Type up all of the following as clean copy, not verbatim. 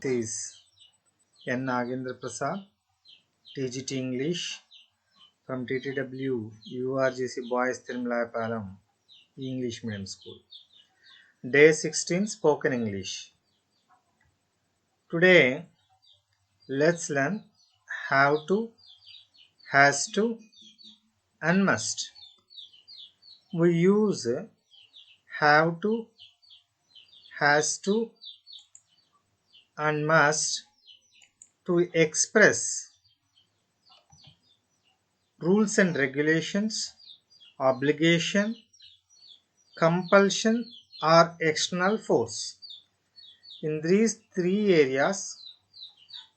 This is N. Nagendra Prasad, TGT English from TTW URGC Boys Tirumalapalam English Medium School. Day 16 Spoken English. Today, let's learn have to, has to, and must. We use have to, has to, and must to express rules and regulations, obligation, compulsion, or external force. In these three areas,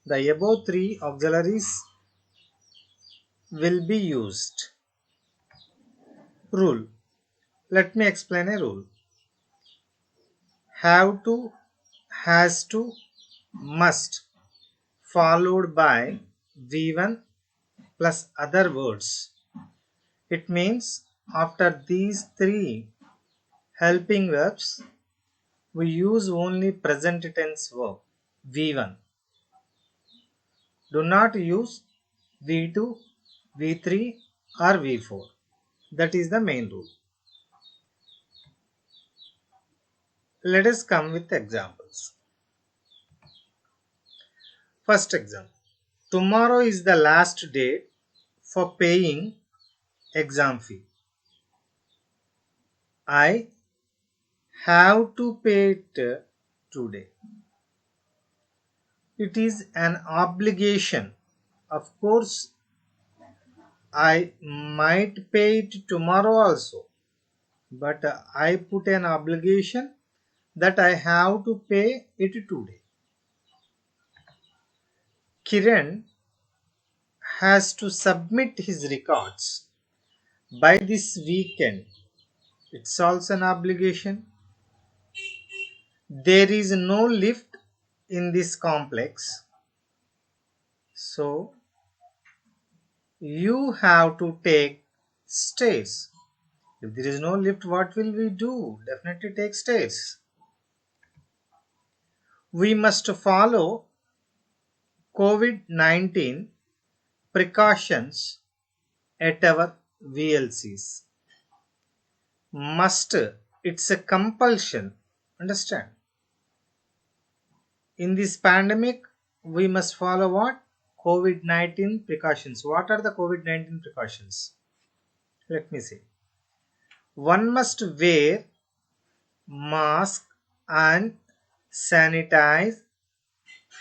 the above three auxiliaries will be used. Rule. Let me explain a rule. Have to, has to, must, followed by V1 plus other words. It means after these three helping verbs, we use only present tense verb V1. Do not use V2, V3 or V4. That is the main rule. Let us come with examples. First example. Tomorrow is the last day for paying exam fee. I have to pay it today. It is an obligation. Of course, I might pay it tomorrow also, but I put an obligation that I have to pay it today. Kiran has to submit his records by this weekend. It's also an obligation. There is no lift in this complex, so you have to take stairs. If there is no lift, what will we do? Definitely take stairs. We must follow COVID-19 precautions at our VLCs. Must, it's a compulsion. Understand? In this pandemic, we must follow what? COVID-19 precautions. What are the COVID-19 precautions? Let me see. One must wear mask and sanitize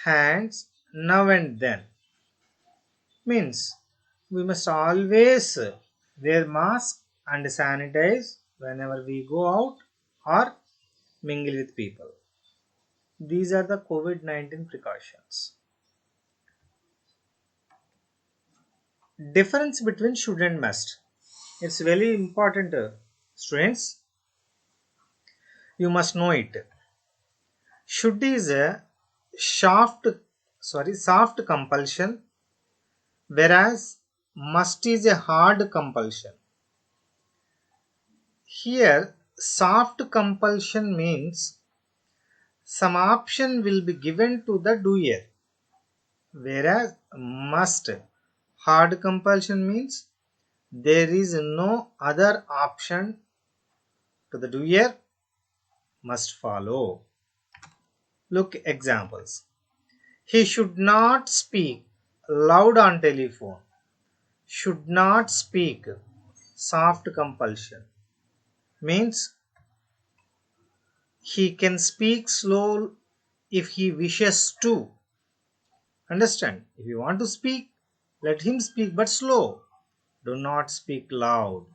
hands now and then. Means we must always wear mask and sanitize whenever we go out or mingle with people. These are the COVID-19 precautions. Difference between should and must. It's very important, students. You must know it. Should is a soft compulsion, whereas must is a hard compulsion. Here, soft compulsion means some option will be given to the doer, whereas must, hard compulsion means there is no other option to the doer, must follow. Look examples. He should not speak loud on telephone. Should not speak, soft compulsion. Means he can speak slow if he wishes to. Understand? If you want to speak, let him speak but slow. Do not speak loud.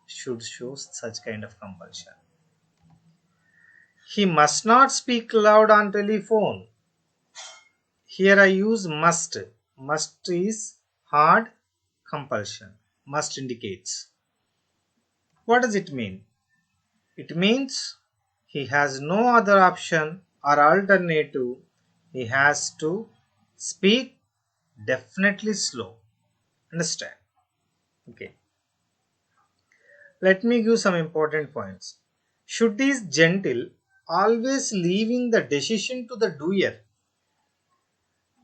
Should show such kind of compulsion. He must not speak loud on telephone. Here I use must. Must is hard compulsion. Must indicates. What does it mean? It means he has no other option or alternative. He has to speak definitely slow. Understand? Okay. Let me give some important points. Should is gentle, always leaving the decision to the doer.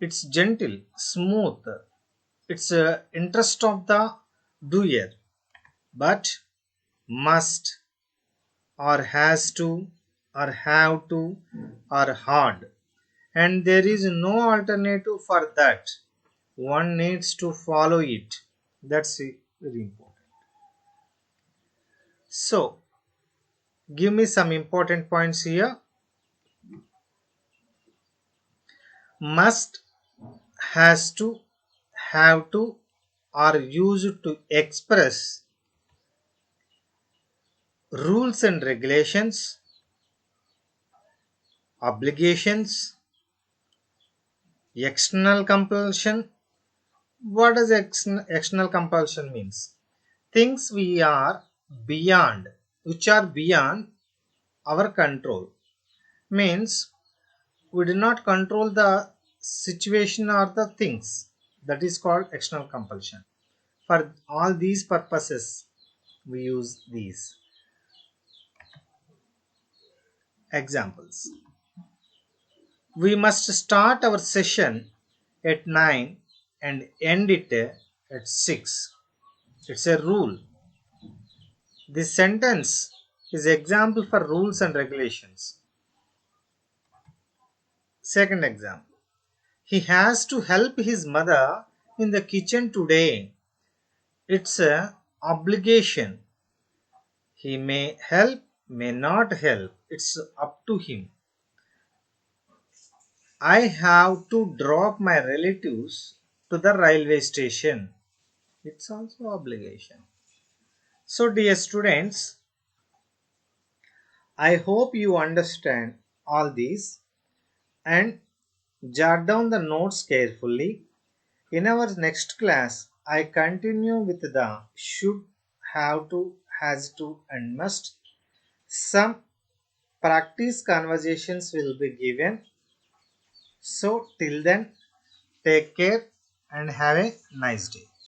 It's gentle, smooth. It's interest of the doer. But must or has to or have to or hard. And there is no alternative for that. One needs to follow it. That's very important. So, give me some important points here. Must, has to, have to are used to express rules and regulations, obligations, external compulsion. What does external compulsion means? Things which are beyond our control. Means we do not control the situation or the things. That is called external compulsion. For all these purposes, we use these examples. We must start our session at 9 and end it at 6. It's a rule. This sentence is example for rules and regulations. Second example. He has to help his mother in the kitchen today. It's a obligation. He may help, may not help. It's up to him. I have to drop my relatives to the railway station. It's also obligation. So dear students, I hope you understand all these and jot down the notes carefully. In our next class, I continue with the should, have to, has to and must. Some practice conversations will be given. So till then, take care and have a nice day.